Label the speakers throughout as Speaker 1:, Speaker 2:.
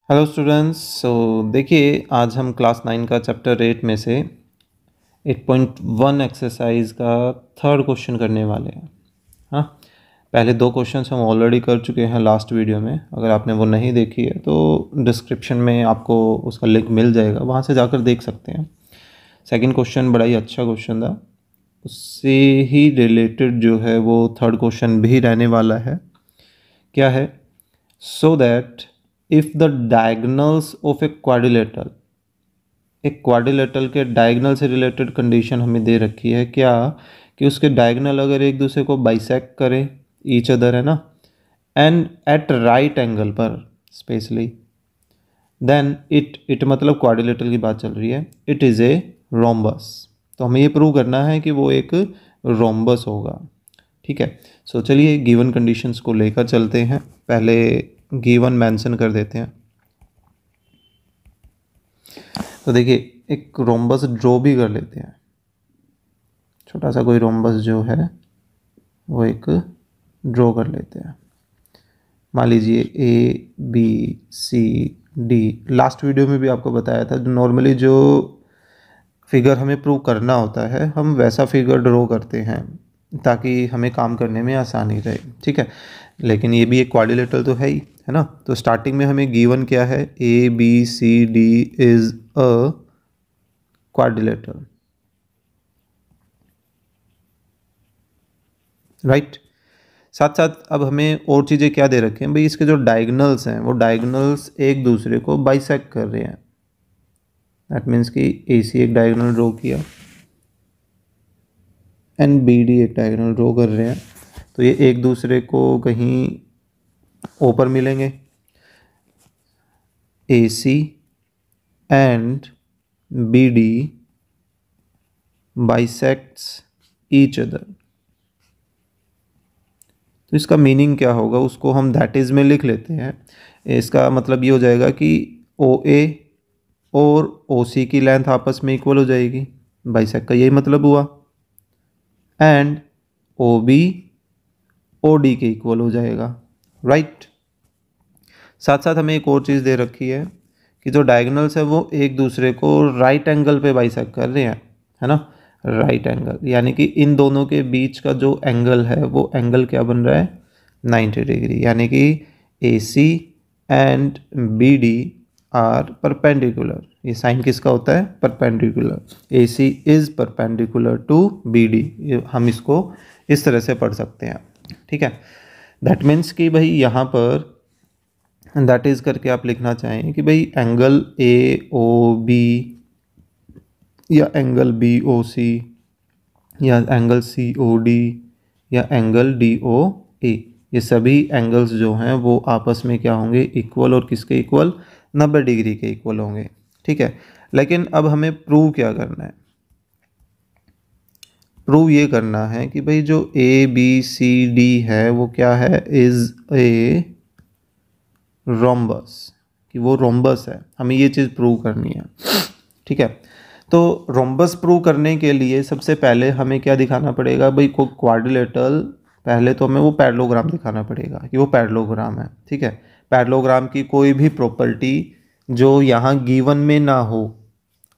Speaker 1: Hello students. देखिए आज हम क्लास 9 का चैप्टर 8 में से 8.1 एक्सरसाइज का थर्ड क्वेश्चन करने वाले हैं। हाँ, पहले दो क्वेश्चंस हम ऑलरेडी कर चुके हैं लास्ट वीडियो में। अगर आपने वो नहीं देखी है तो डिस्क्रिप्शन में आपको उसका लिंक मिल जाएगा, वहाँ से जाकर देख सकते हैं। सेकंड क्वेश्चन बड़ा ही अच्छा क्वेश्चन था, उससे ही रिलेटेड जो है वो थर्ड क्वेश्चन भी रहने वाला है। क्या है? So that if the diagonals of a quadrilateral, एक क्वाड्रिलेटरल के डायगोनल से रिलेटेड कंडीशन हमें दे रखी है क्या, कि उसके डायगोनल अगर एक दूसरे को बाइसेक्ट करें, ईच अदर, है ना, एंड एट राइट एंगल पर स्पेशली, देन इट मतलब क्वाड्रिलेटरल की बात चल रही है, इट इज़ ए रोम्बस। तो हमें ये प्रूव करना है कि वो एक रोम्बस होगा। ठीक है, सो चलिए गिवन कंडीशंस को लेकर चलते हैं। पहले गिवन मेंशन कर देते हैं। तो देखिए एक रोम्बस ड्रॉ भी कर लेते हैं। छोटा सा कोई रोम्बस जो है वो एक ड्रॉ कर लेते हैं। मान लीजिए A B C D. Last video में भी आपको बताया था, नॉर्मली जो फिगर हमें प्रूव करना होता है हम वैसा फिगर ड्रॉ करते हैं ताकि हमें काम करने में आसानी रहे। ठीक है, लेकिन ये भी एक क्वाड्रिलेटरल तो है ही, है ना। तो स्टार्टिंग में हमें गिवन क्या है, A B C D is a quadrilateral, right. साथ साथ अब हमें और चीज़ें क्या दे रखे हैं भाई, इसके जो डायगोनल्स हैं वो डायगोनल्स एक दूसरे को बाइसेक्ट कर रहे हैं। दैट मीन्स कि ए सी एक डायगोनल ड्रॉ किया एंड बी डी एक डायगोनल ड्रॉ कर रहे हैं, तो ये एक दूसरे को कहीं ऊपर मिलेंगे। A C and B D bisects each other. तो इसका मीनिंग क्या होगा उसको हम दैट इज़ में लिख लेते हैं। इसका मतलब ये हो जाएगा कि ओ ए और ओ सी की लेंथ आपस में इक्वल हो जाएगी, बाइसेक्ट का यही मतलब हुआ। And O B O D के इक्वल हो जाएगा, राइट। साथ साथ हमें एक और चीज़ दे रखी है कि जो डायगोनल्स है वो एक दूसरे को राइट एंगल पे बाइसेक्ट कर रहे हैं, है ना। राइट एंगल यानी कि इन दोनों के बीच का जो एंगल है वो एंगल क्या बन रहा है, 90 डिग्री। यानी कि A C and B D are perpendicular. ये साइन किसका होता है, perpendicular. A C is perpendicular to B D. हम इसको इस तरह से पढ़ सकते हैं। ठीक है, दैट मीन्स कि भाई यहाँ पर दैट इज़ करके आप लिखना चाहें कि भाई एंगल ए ओ बी या एंगल बी ओ सी या एंगल सी ओ डी या एंगल डी ओ ए, ये सभी एंगल्स जो हैं वो आपस में क्या होंगे, इक्वल। और किसके इक्वल, 90 डिग्री के इक्वल होंगे। ठीक है, लेकिन अब हमें प्रूव क्या करना है, प्रूव ये करना है कि भाई जो ए बी सी डी है वो क्या है, इज़ ए रोम्बस, कि वो रोम्बस है। हमें ये चीज़ प्रूव करनी है। ठीक है, तो रोम्बस प्रूव करने के लिए सबसे पहले हमें क्या दिखाना पड़ेगा भाई, को क्वाड्रिलेटरल, पहले तो हमें वो पैरेललोग्राम दिखाना पड़ेगा कि वो पैरेललोग्राम है। ठीक है, पैरेललोग्राम की कोई भी प्रॉपर्टी जो यहाँ गिवन में ना हो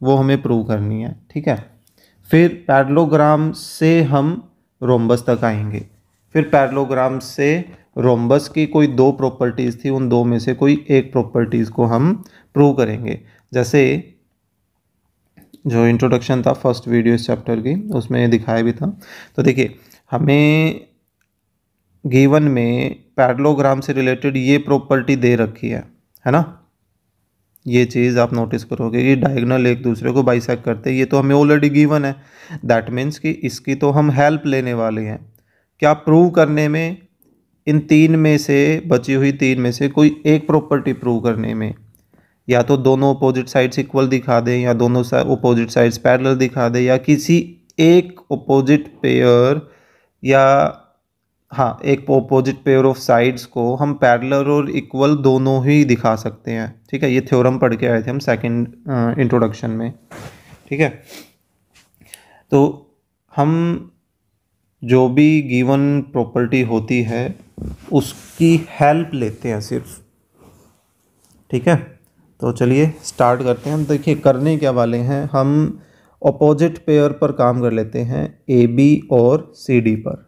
Speaker 1: वो हमें प्रूव करनी है। ठीक है, फिर पैरेललोग्राम से हम रोम्बस तक आएंगे। फिर पैरेललोग्राम से रोम्बस की कोई दो प्रॉपर्टीज़ थी, उन दो में से कोई एक प्रॉपर्टीज़ को हम प्रूव करेंगे। जैसे जो इंट्रोडक्शन था फर्स्ट वीडियो इस चैप्टर की, उसमें दिखाया भी था। तो देखिए हमें गिवन में पैरेललोग्राम से रिलेटेड ये प्रॉपर्टी दे रखी है ना। ये चीज़ आप नोटिस करोगे कि डायगोनल एक दूसरे को बाइसेक्ट करते हैं, ये तो हमें ऑलरेडी गिवन है। दैट मीन्स कि इसकी तो हम हेल्प लेने वाले हैं क्या, प्रूव करने में। इन तीन में से, बची हुई तीन में से कोई एक प्रॉपर्टी प्रूव करने में, या तो दोनों अपोजिट साइड्स इक्वल दिखा दें, या दोनों अपोजिट साइड्स पैरेलल दिखा दें, या किसी एक अपोजिट पेयर, या हाँ एक अपोजिट पेयर ऑफ साइड्स को हम पैरेलल और इक्वल दोनों ही दिखा सकते हैं। ठीक है, ये थ्योरम पढ़ के आए थे हम सेकंड इंट्रोडक्शन में। ठीक है, तो हम जो भी गिवन प्रॉपर्टी होती है उसकी हेल्प लेते हैं सिर्फ। ठीक है, तो चलिए स्टार्ट करते हैं। हम देखिए करने क्या वाले हैं, हम अपोजिट पेयर पर काम कर लेते हैं, ए बी और सी डी पर,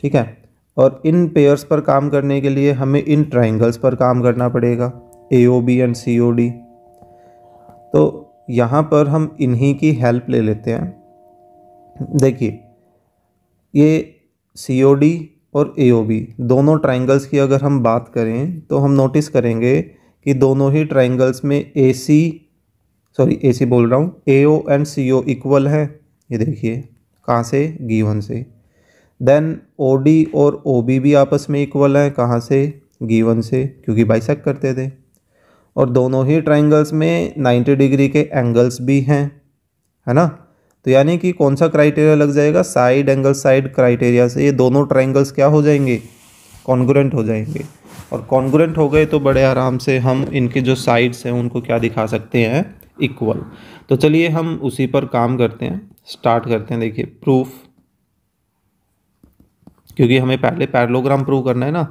Speaker 1: ठीक है। और इन पेयर्स पर काम करने के लिए हमें इन ट्राइंगल्स पर काम करना पड़ेगा, A O B and C O D. तो यहाँ पर हम इन्हीं की हेल्प ले लेते हैं। देखिए ये सी ओ डी और ए ओ बी दोनों ट्राइंगल्स की अगर हम बात करें तो हम नोटिस करेंगे कि दोनों ही ट्राइंगल्स में ए सी बोल रहा हूँ, ए ओ एंड सी ओ इक्वल है। ये देखिए कहाँ से, गिवन से। देन ओ डी और ओ बी भी आपस में इक्वल है, कहाँ से, गिवन से, क्योंकि बाइसेक्ट करते थे। और दोनों ही ट्राइंगल्स में 90 डिग्री के एंगल्स भी हैं, है ना। तो यानी कि कौन सा क्राइटेरिया लग जाएगा, साइड एंगल साइड क्राइटेरिया से ये दोनों ट्राइंगल्स क्या हो जाएंगे, कॉन्ग्रुएंट हो जाएंगे। और कॉन्ग्रुएंट हो गए तो बड़े आराम से हम इनके जो साइड्स हैं उनको क्या दिखा सकते हैं, इक्वल। तो चलिए हम उसी पर काम करते हैं, स्टार्ट करते हैं। देखिए प्रूफ, क्योंकि हमें पहले पैरेललोग्राम प्रूव करना है ना,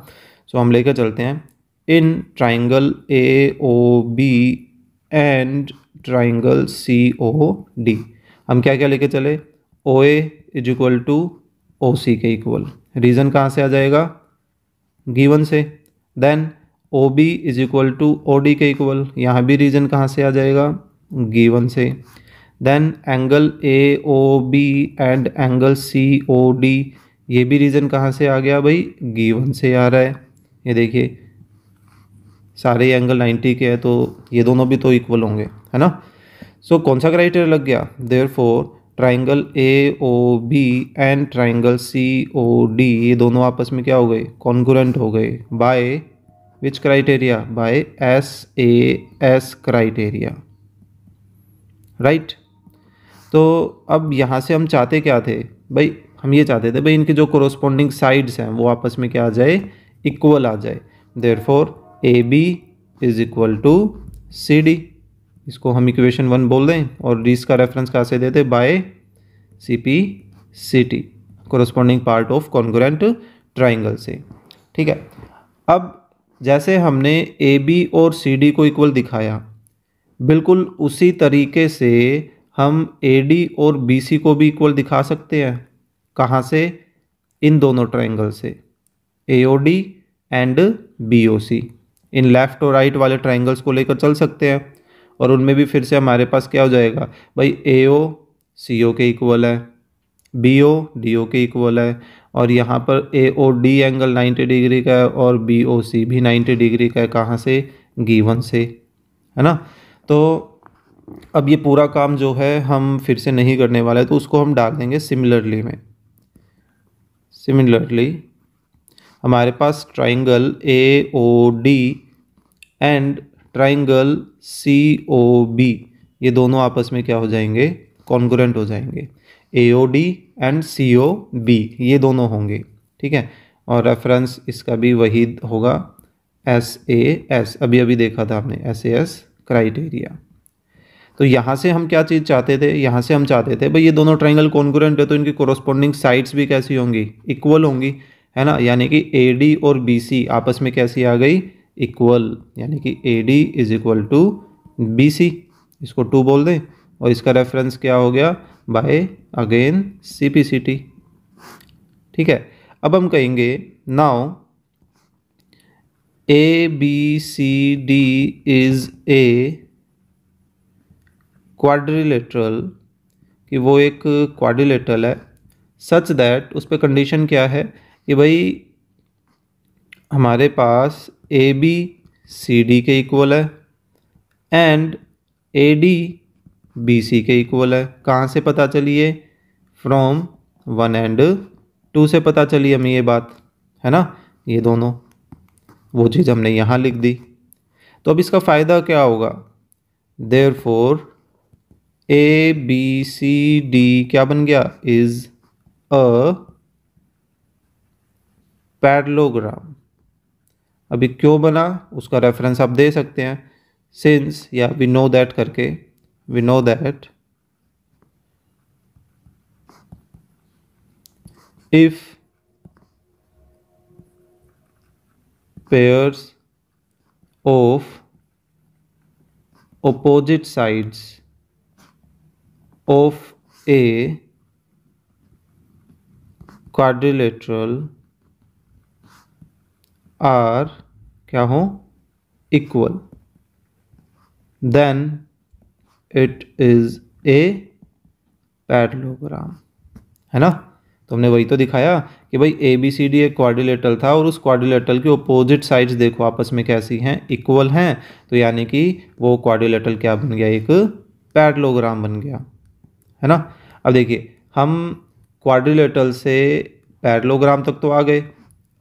Speaker 1: तो हम लेकर चलते हैं। In triangle A O B and triangle C O D हम क्या क्या लेके चले, O A is equal to O C के इक्वल। रीज़न कहाँ से आ जाएगा, गिवन से। Then O B is equal to O D के इक्वल, यहाँ भी रीज़न कहाँ से आ जाएगा, गिवन से। Then angle A O B and angle C O D, ये भी रीज़न कहाँ से आ गया भाई, गिवन से आ रहा है। ये देखिए सारे एंगल 90 के हैं, तो ये दोनों भी तो इक्वल होंगे, है ना। सो कौन सा क्राइटेरिया लग गया, therefore triangle A O B and triangle C O D ये दोनों आपस में क्या हो गए, कॉन्ग्रुएंट हो गए। By which criteria, by S A S criteria, right. तो अब यहाँ से हम चाहते क्या थे भाई, हम ये चाहते थे भाई इनके जो कोरोस्पोंडिंग साइड्स हैं वो आपस में क्या आ जाए, इक्वल आ जाए। Therefore A B is equal to C D, इसको हम इक्वेशन 1 बोल दें, और डी का रेफरेंस कहाँ से देते, by C P C T, corresponding part of congruent triangle से, ठीक है। अब जैसे हमने ए बी और सी डी को इक्वल दिखाया, बिल्कुल उसी तरीके से हम ए डी और बी सी को भी इक्वल दिखा सकते हैं। कहाँ से, इन दोनों ट्राइंगल से, A O D and B O C. इन लेफ्ट और राइट वाले ट्राइंगल्स को लेकर चल सकते हैं, और उनमें भी फिर से हमारे पास क्या हो जाएगा भाई, ए ओ सी ओ के इक्वल है, बी ओ डी ओ के इक्वल है, और यहाँ पर ए ओ डी एंगल 90 डिग्री का है और बी ओ सी भी 90 डिग्री का है, कहाँ से, गिवन से, है ना। तो अब ये पूरा काम जो है हम फिर से नहीं करने वाले, तो उसको हम डाल देंगे सिमिलरली में। सिमिलरली हमारे पास triangle A O D and triangle C O B ये दोनों आपस में क्या हो जाएंगे, कॉन्ग्रुएंट हो जाएंगे। A O D and C O B ये दोनों होंगे, ठीक है। और रेफरेंस इसका भी वही होगा, एस ए एस, अभी अभी देखा था हमने, एस ए एस क्राइटेरिया। तो यहाँ से हम क्या चीज़ चाहते थे, यहाँ से हम चाहते थे भाई ये दोनों ट्राइंगल कॉन्ग्रुएंट है तो इनकी कोरोस्पोंडिंग साइड्स भी कैसी होंगी, इक्वल होंगी, है ना। यानी कि ए डी और बी सी आपस में कैसी आ गई, इक्वल, यानी कि A D is equal to B C, इसको 2 बोल दें, और इसका रेफरेंस क्या हो गया, by again C P C T, ठीक है। अब हम कहेंगे now A B C D is a quadrilateral, कि वो एक क्वाड्रिलेटरल है, सच दैट उस पर कंडीशन क्या है कि भाई हमारे पास ए बी सी डी के इक्वल है and A D B C के इक्वल है। कहाँ से पता चली है, फ्रॉम 1 एंड 2 से पता चली हमें ये बात, है ना। ये दोनों वो चीज़ हमने यहाँ लिख दी। तो अब इसका फ़ायदा क्या होगा, therefore A B C D क्या बन गया, इज अ पैरेललोग्राम। अभी क्यों बना उसका रेफरेंस आप दे सकते हैं, सिंस या वी नो दैट करके, we know that if pairs of opposite sides of a quadrilateral are क्या हो, equal, then it is a parallelogram, है ना। तो हमने वही तो दिखाया कि भाई ए बी सी डी एक क्वाड्रिलेटरल था और उस क्वाड्रिलेटरल की अपोजिट साइड्स देखो आपस में कैसी हैं, इक्वल हैं, तो यानी कि वो क्वाड्रिलेटरल क्या बन गया, एक पैरेललोग्राम बन गया, है ना। अब देखिए हम क्वाड्रिलेटरल से पैरेललोग्राम तक तो आ गए,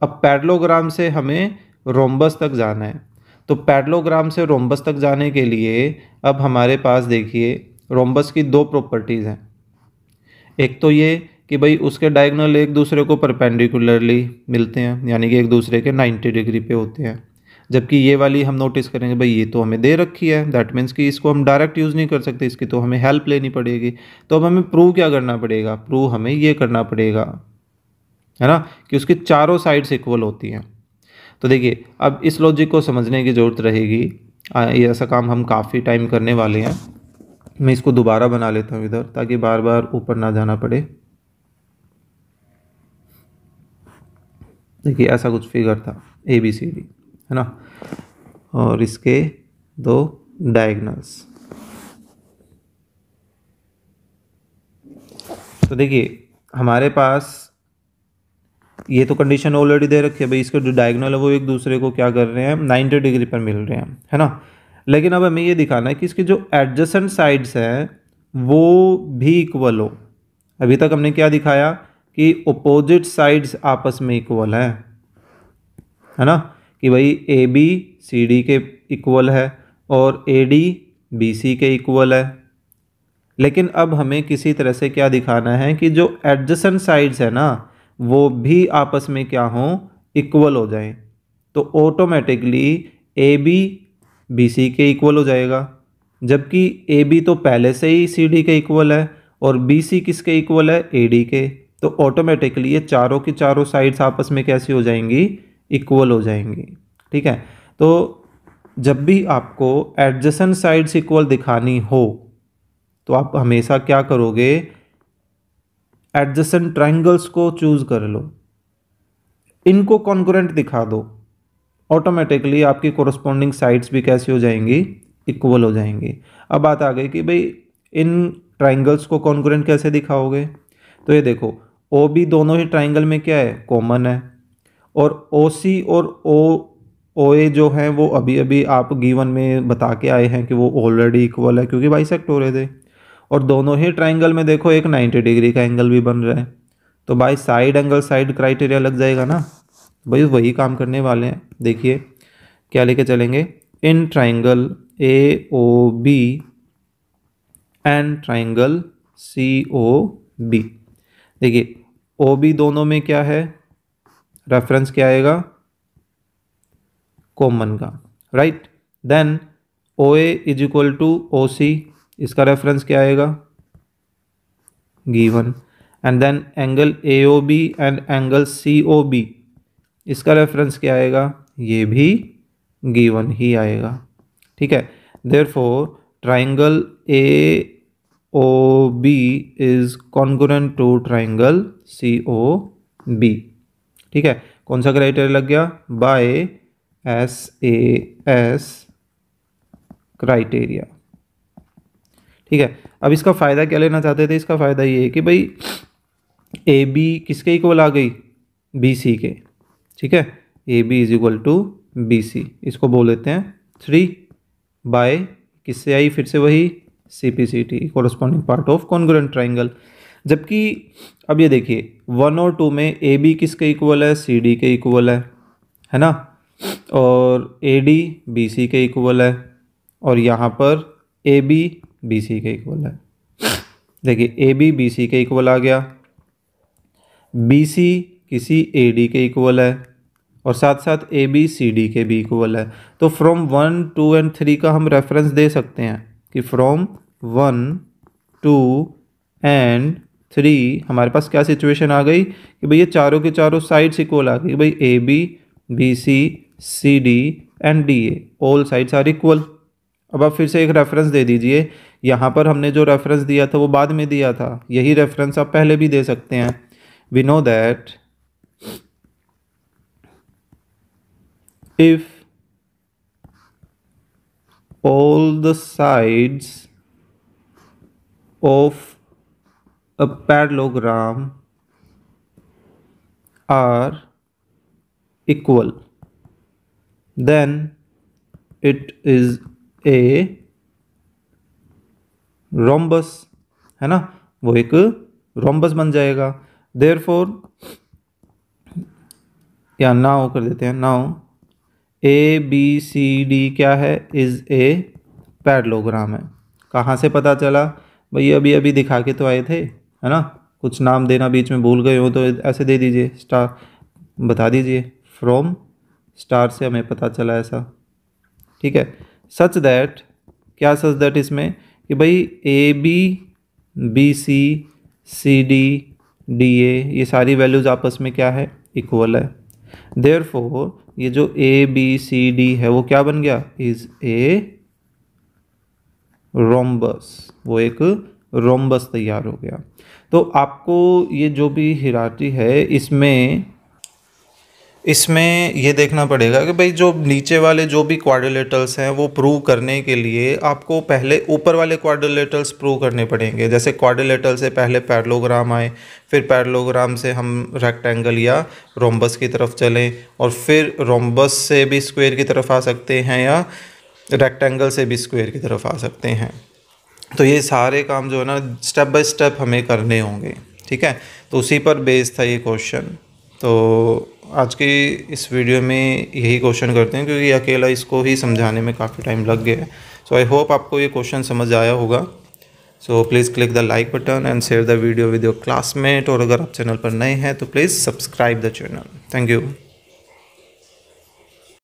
Speaker 1: अब पैरेललोग्राम से हमें रोम्बस तक जाना है। तो पैरेललोग्राम से रोम्बस तक जाने के लिए अब हमारे पास देखिए रोम्बस की दो प्रॉपर्टीज़ हैं। एक तो ये कि भाई उसके डायगोनल एक दूसरे को परपेंडिकुलरली मिलते हैं, यानी कि एक दूसरे के 90 डिग्री पे होते हैं, जबकि ये वाली हम नोटिस करेंगे भाई ये तो हमें दे रखी है, दैट मीन्स कि इसको हम डायरेक्ट यूज़ नहीं कर सकते, इसकी तो हमें हेल्प लेनी पड़ेगी। तो अब हमें प्रूव क्या करना पड़ेगा, प्रूव हमें ये करना पड़ेगा, है ना, कि उसकी चारों साइड्स इक्वल होती हैं। तो देखिए अब इस लॉजिक को समझने की ज़रूरत रहेगी, ये ऐसा काम हम काफ़ी टाइम करने वाले हैं। मैं इसको दोबारा बना लेता हूँ इधर, ताकि बार बार ऊपर ना जाना पड़े। देखिए ऐसा कुछ फिगर था ए बी सी डी, है ना, और इसके दो डायगोनल्स। तो देखिए हमारे पास ये तो कंडीशन ऑलरेडी दे रखी है भाई, इसके जो डायगोनल है वो एक दूसरे को क्या कर रहे हैं, 90 डिग्री पर मिल रहे हैं, है ना। लेकिन अब हमें ये दिखाना है कि इसकी जो एडजेसेंट साइड्स हैं वो भी इक्वल हो। अभी तक हमने क्या दिखाया कि अपोजिट साइड्स आपस में इक्वल है ना, कि भाई ए बी सी डी के इक्वल है और ए डी बी सी के इक्वल है। लेकिन अब हमें किसी तरह से क्या दिखाना है कि जो एडजेसेंट साइड्स है ना वो भी आपस में क्या हों, इक्वल हो जाएं। तो automatically A B B C के इक्वल हो जाएगा, जबकि ए बी तो पहले से ही सी डी के इक्वल है और बी सी किसके इक्वल है, ए डी के। तो ऑटोमेटिकली ये चारों की चारों साइड्स आपस में कैसी हो जाएंगी, इक्वल हो जाएंगी, ठीक है। तो जब भी आपको एडजेसेंट साइड्स इक्वल दिखानी हो तो आप हमेशा क्या करोगे, एडजेसेंट ट्रायंगल्स को चूज कर लो, इनको कॉन्ग्रुएंट दिखा दो, ऑटोमेटिकली आपकी कोरस्पॉन्डिंग साइड्स भी कैसी हो जाएंगी, इक्वल हो जाएंगी। अब बात आ गई कि भाई इन ट्रायंगल्स को कॉन्ग्रुएंट कैसे दिखाओगे। तो ये देखो ओ बी दोनों ही ट्रायंगल में क्या है, कॉमन है, और ओ सी और ओ ए जो है वो अभी अभी आप गिवन में बता के आए हैं कि वो ऑलरेडी इक्वल है क्योंकि बाइसेक्ट हो रहे थे। और दोनों ही ट्रायंगल में देखो एक 90 डिग्री का एंगल भी बन रहा है, तो by side angle side criteria लग जाएगा ना। भाई वही काम करने वाले हैं। देखिए क्या लेके चलेंगे, in triangle A O B and triangle C O B. देखिए ओ बी दोनों में क्या है, रेफरेंस क्या आएगा, कॉमन का, right. Then O A is equal to O C, इसका रेफरेंस क्या आएगा, given. And then angle A O B and angle C O B, इसका रेफरेंस क्या आएगा, ये भी गिवन ही आएगा, ठीक है। Therefore triangle A O B is congruent to triangle C O B, ठीक है। कौन सा क्राइटेरिया लग गया, बाय SAS क्राइटेरिया, ठीक है। अब इसका फ़ायदा क्या लेना चाहते थे, इसका फ़ायदा ये है कि भाई ए बी किसके इक्वल आ गई, बी सी के, ठीक है। A B is equal to B C, इसको बोल देते हैं 3 बाय किससे आई, फिर से वही CPCT, corresponding part of congruent triangle. जबकि अब ये देखिए 1 और 2 में ए बी किसके इक्वल है, सी डी के इक्वल है ना, और ए डी बी सी के इक्वल है, और यहाँ पर ए बी बी सी के इक्वल है। देखिए ए बी बी सी के इक्वल आ गया, बी सी किसी ए डी के इक्वल है, और साथ साथ ए बी सी डी के भी इक्वल है। तो फ्रॉम 1 2 एंड 3 का हम रेफरेंस दे सकते हैं कि फ्रॉम 1 2 एंड 3 हमारे पास क्या सिचुएशन आ गई कि भाई ये चारों के चारों साइड्स इक्वल आ गई, भाई A B B C C D and D A, all sides are equal, अब आप फिर से एक रेफरेंस दे दीजिए। यहाँ पर हमने जो रेफरेंस दिया था वो बाद में दिया था, यही रेफरेंस आप पहले भी दे सकते हैं। We know that if all the sides of a parallelogram are equal, then it is a rhombus, है ना, वो एक rhombus बन जाएगा। therefore या नाउ कर देते हैं, नाउ ABCD क्या है, इज ए पैरेललोग्राम है। कहाँ से पता चला भाई, अभी अभी दिखा के तो आए थे, है ना। कुछ नाम देना बीच में भूल गए हो तो ऐसे दे दीजिए, स्टार बता दीजिए, फ्रॉम स्टार से हमें पता चला ऐसा, ठीक है। सच दैट, क्या सच दैट इसमें कि भाई ABBCCD DA ये सारी वैल्यूज़ आपस में क्या है, इक्वल है। देयरफॉर ये जो ABCD है वो क्या बन गया, इज ए रोम्बस, वो एक रोम्बस तैयार हो गया। तो आपको ये जो भी हिरार्ची है इसमें ये देखना पड़ेगा कि भाई जो नीचे वाले जो भी क्वाड्रिलेटरल्स हैं वो प्रूव करने के लिए आपको पहले ऊपर वाले क्वाड्रिलेटरल्स प्रूव करने पड़ेंगे। जैसे क्वाड्रिलेटरल से पहले पैरेललोग्राम आए, फिर पैरेललोग्राम से हम रेक्टेंगल या रोम्बस की तरफ चलें, और फिर रोम्बस से भी स्क्वायर की तरफ आ सकते हैं या रेक्टेंगल से भी स्क्वायर की तरफ आ सकते हैं। तो ये सारे काम जो है ना स्टेप बाय स्टेप हमें करने होंगे, ठीक है। तो उसी पर बेस्ड था ये क्वेश्चन। तो आज के इस वीडियो में यही क्वेश्चन करते हैं, क्योंकि अकेला इसको ही समझाने में काफ़ी टाइम लग गया है। सो आई होप आपको ये क्वेश्चन समझ आया होगा। So please click the like button and share the video with your classmate, और अगर आप चैनल पर नए हैं तो please subscribe the channel. Thank you.